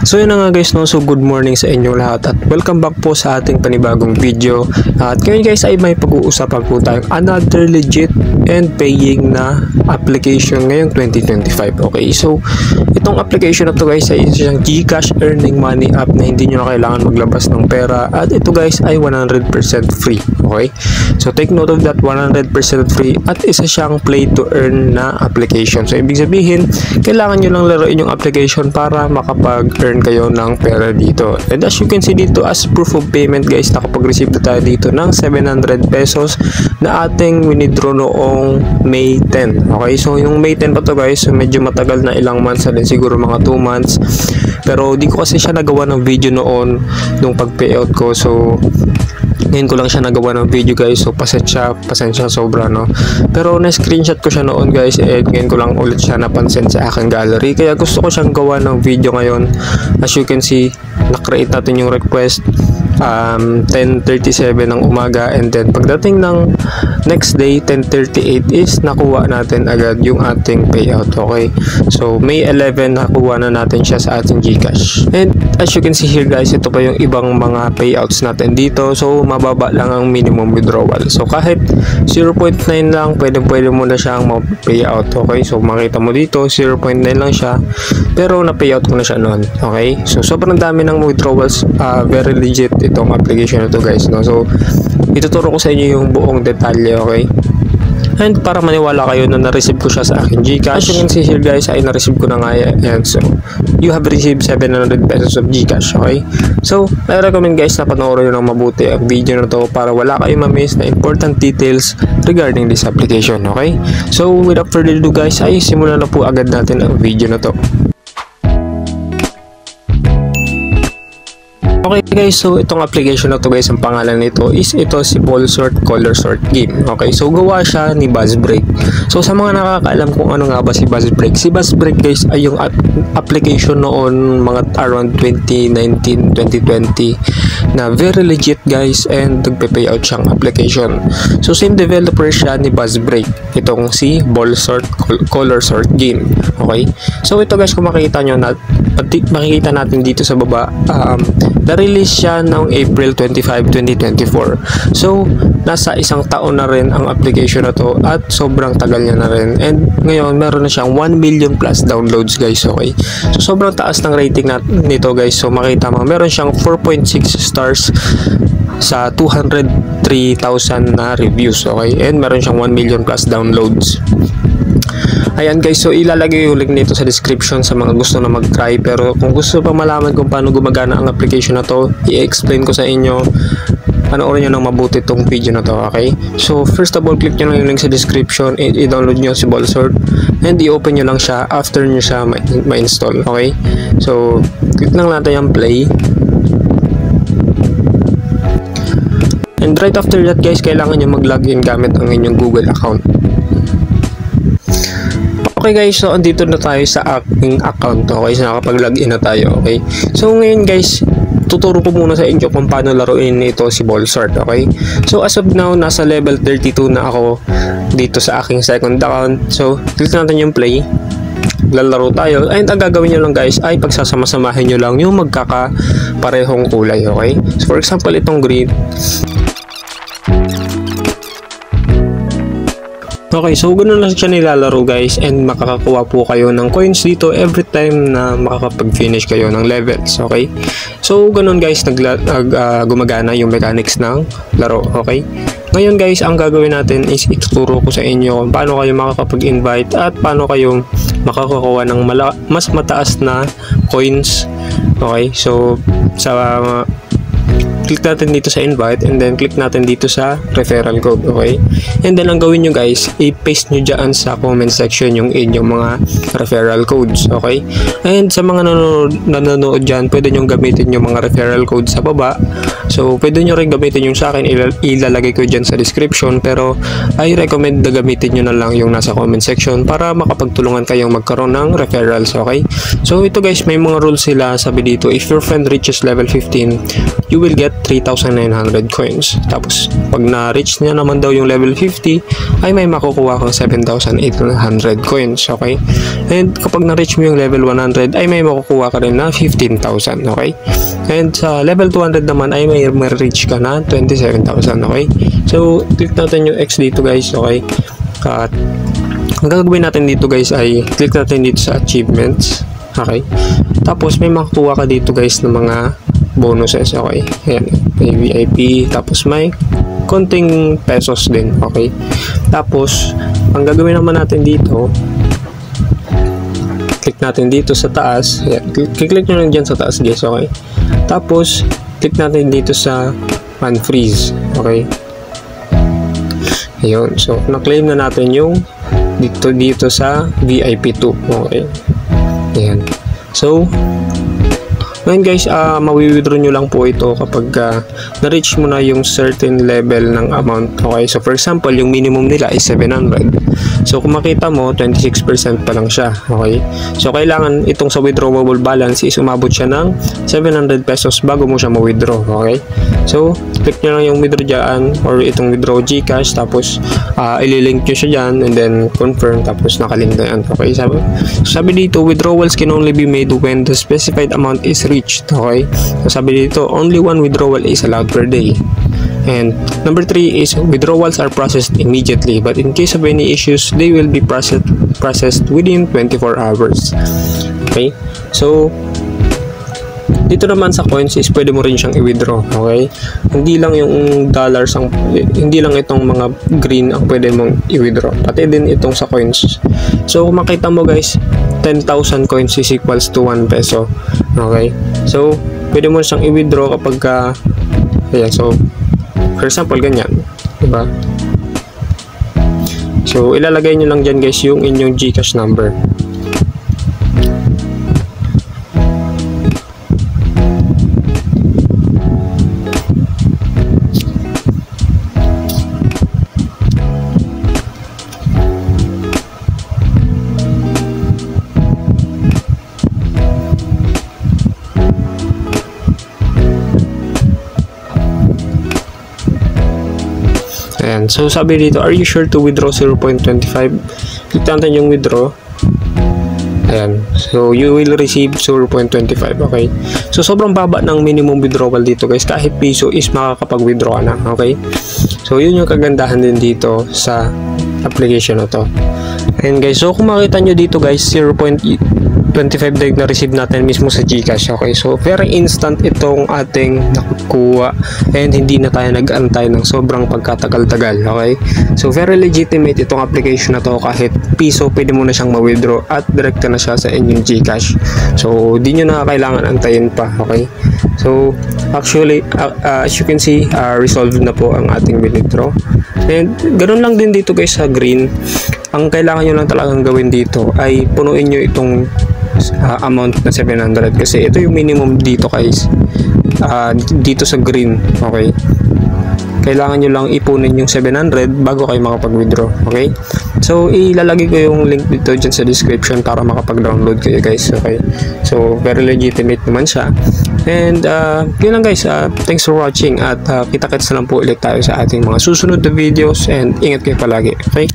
So yun na nga guys, no? So good morning sa inyo lahat at welcome back po sa ating panibagong video. At ngayon guys ay may pag-uusapan po tayong another legit and paying na application ngayong 2025. Okay, so itong application na to guys ay isang GCash earning money app na hindi nyo na kailangan maglabas ng pera, at ito guys ay 100% free. Okay, so take note of that, 100% free, at isa siyang play to earn na application. So ibig sabihin, kailangan nyo lang laruin yung application para makapag-earn kayo ng pera dito. And as you can see dito, as proof of payment guys, nakapag-receive na tayo dito ng 700 pesos na ating winidraw noong May 10. Okay, so yung May 10 pa to guys, so medyo matagal na, ilang months na din, siguro mga 2 months. Pero di ko kasi siya nagawa ng video noon nung pag-payout ko, so ngayon ko lang siya nagawa ng video guys, so pasensya sobra, no. Pero na-screenshot ko siya noon guys, and ngayon ko lang ulit siya napansin sa aking gallery, kaya gusto ko siyang gawa ng video ngayon. As you can see, na-create natin yung request 10:37 ng umaga, and then pagdating ng next day 10:38 is nakuha natin agad yung ating payout. Okay, so May 11 nakuha na natin siya sa ating GCash, and as you can see here guys, ito pa yung ibang mga payouts natin dito. So mababa lang ang minimum withdrawal, so kahit 0.9 lang pwede mo na siyang ma-payout. Okay, so makita mo dito 0.9 lang siya, pero na-payout ko na siya noon. Okay, so sobrang dami ng withdrawals, very legit itong application na to guys, no. So ituturo ko sa inyo yung buong detalye. Okay, and para maniwala kayo na na-receive ko siya sa akin GCash, as you can see here guys ay na-receive ko na nga yan. So you have received 700 pesos of GCash. Okay, so I recommend guys na panoorin nyo ng mabuti ang video na to para wala kayong ma-miss na important details regarding this application. Okay, so without further ado guys, ay simulan na po agad natin ang video na to. Okay guys, so itong application na to guys, ang pangalan nito is si Ball Sort Color Sort Game. Okay, so gawa siya ni Buzzbreak. So sa mga nakakaalam kung ano nga ba si Buzzbreak guys ay yung application noon mga around 2019, 2020 na very legit guys, and nagpe-payout siyang application. So same developer siya ni Buzzbreak, itong si Ball Sort Color Sort Game. Okay, so ito guys, kung makikita natin dito sa baba, na-release siya noong April 25, 2024. So, nasa 1 taon na rin ang application na to, at sobrang tagal niya na rin. And ngayon, meron na siyang 1 million plus downloads guys. Okay, so sobrang taas ng rating nito guys. So, makita mo, meron siyang 4.6 stars sa 203,000 na reviews. Okay, and meron siyang 1 million plus downloads. Ayan guys, so ilalagay yung link nito sa description sa mga gusto na mag-try. Pero kung gusto pa malaman kung paano gumagana ang application na to, i-explain ko sa inyo. Panoorin nyo ng mabuti itong video na to. Okay, so first of all, click nyo lang yung link sa description, i-download nyo si Ball Sort, and i-open nyo lang siya after nyo siya ma-install. Okay, so click lang natin yung play, and right after that guys, kailangan nyo mag-login gamit ang inyong Google account. Okay guys, so andito na tayo sa aking account. Okay, so nakapag-login na tayo. Okay, so ngayon guys, tuturo ko muna sa inyo kung paano laruin ito si Ball Sort. Okay, so as of now, nasa level 32 na ako dito sa aking second account. So click natin yung play, lalaro tayo, and ang gagawin nyo lang guys ay pagsasama-samahin nyo lang yung magkakaparehong kulay. Okay, so for example, itong green. Okay, so ganun lang siya nilalaro guys, and makakakuha po kayo ng coins dito every time na makakapag-finish kayo ng levels. Okay, so ganun guys, gumagana yung mechanics ng laro. Okay, ngayon guys, ang gagawin natin is ituturo ko sa inyo kung paano kayo makakapag-invite at paano kayo makakakuha ng mas mataas na coins. Okay, so click natin dito sa invite, and then click natin dito sa referral code. Okay, and then ang gawin nyo guys, i-paste nyo dyan sa comment section yung inyong mga referral codes. Okay, and sa mga nanonood dyan, pwede nyo gamitin yung mga referral codes sa baba. So pwede nyo rin gamitin yung sa akin, ilalagay ko dyan sa description, pero I recommend na gamitin nyo na lang yung nasa comment section para makapagtulungan kayong magkaroon ng referrals. Okay, so ito guys, may mga rules sila. Sabi dito, if your friend reaches level 15, you will get 3,900 coins. Tapos pag na-reach niya naman daw yung level 50 ay may makukuha kang 7,800 coins. Okay, and kapag na-reach mo yung level 100 ay may makukuha ka rin na 15,000. Okay, and sa level 200 naman ay may ma-reach ka na 27,000. Okay, so click natin yung X dito guys. Okay, at ang gagawin natin dito guys ay click natin dito sa achievements. Okay, tapos may makukuha ka dito guys ng mga bonuses. Okay, ayan, may VIP, tapos may konting pesos din. Okay, tapos ang gagawin naman natin dito, click natin dito sa taas. Ayan, click nyo lang dyan sa taas guys. Okay, tapos click natin dito sa unfreeze. Okay, ayun, so na-claim na natin yung dito sa VIP 2. Okay, ayan, so ngayon guys, mawi-withdraw nyo lang po ito kapag na-reach mo na yung certain level ng amount. Okay, so for example, yung minimum nila is 700. So kung makita mo, 26% pa lang siya. Okay, so kailangan itong sa withdrawable balance is umabot siya ng 700 pesos bago mo siya ma-withdraw. Okay, so click nyo lang yung withdraw dyan or itong withdraw Gcash, tapos ililink nyo siya dyan and then confirm, tapos nakalink na yan. Okay, sabi dito, withdrawals can only be made when the specified amount is reached. Okay, so sabi dito, only one withdrawal is allowed per day. And number 3 is withdrawals are processed immediately, but in case of any issues, they will be processed within 24 hours. Okay, so dito naman sa coins is pwede mo rin siyang i-withdraw. Okay, hindi lang yung dollars hindi lang itong mga green ang pwede mong i-withdraw, pati din itong sa coins. So kung makita mo guys, 10,000 coins is equals to 1 peso. Okay, so pwede mo siyang i-withdraw kapag ayan, so for example ganyan, diba? So ilalagay nyo lang dyan guys yung inyong Gcash number. Ayan, so sabi dito, are you sure to withdraw 0.25? Click natin yung withdraw. Ayan, so you will receive 0.25. Okay, so sobrang baba ng minimum withdrawal dito guys, kahit piso is makakapag-withdraw na. Okay, so yun yung kagandahan din dito sa application na to. And guys, so kung makita nyo dito guys, 0.25 na receive natin mismo sa Gcash. Okay, so very instant itong ating nakukuha and hindi na tayo nag-antay ng sobrang pagkatagal-tagal. Okay, so very legitimate itong application na to, kahit piso pwede mo na siyang ma-withdraw at direkta na siya sa inyong Gcash. So di nyo na kailangan antayin pa. Okay, so actually as you can see, resolved na po ang ating withdraw. And ganun lang din dito guys sa green. Ang kailangan nyo lang talagang gawin dito ay punuin nyo itong amount na 700, kasi ito yung minimum dito guys, dito sa green. Okay, kailangan nyo lang ipunin yung 700 bago kayo makapag-withdraw. Okay, so ilalagay ko yung link dito dyan sa description para makapag-download kayo guys. Okay, so very legitimate naman siya. And yun lang guys, thanks for watching at kita-kits na lang po ulit tayo sa ating mga susunod na videos, and ingat kayo palagi. Okay.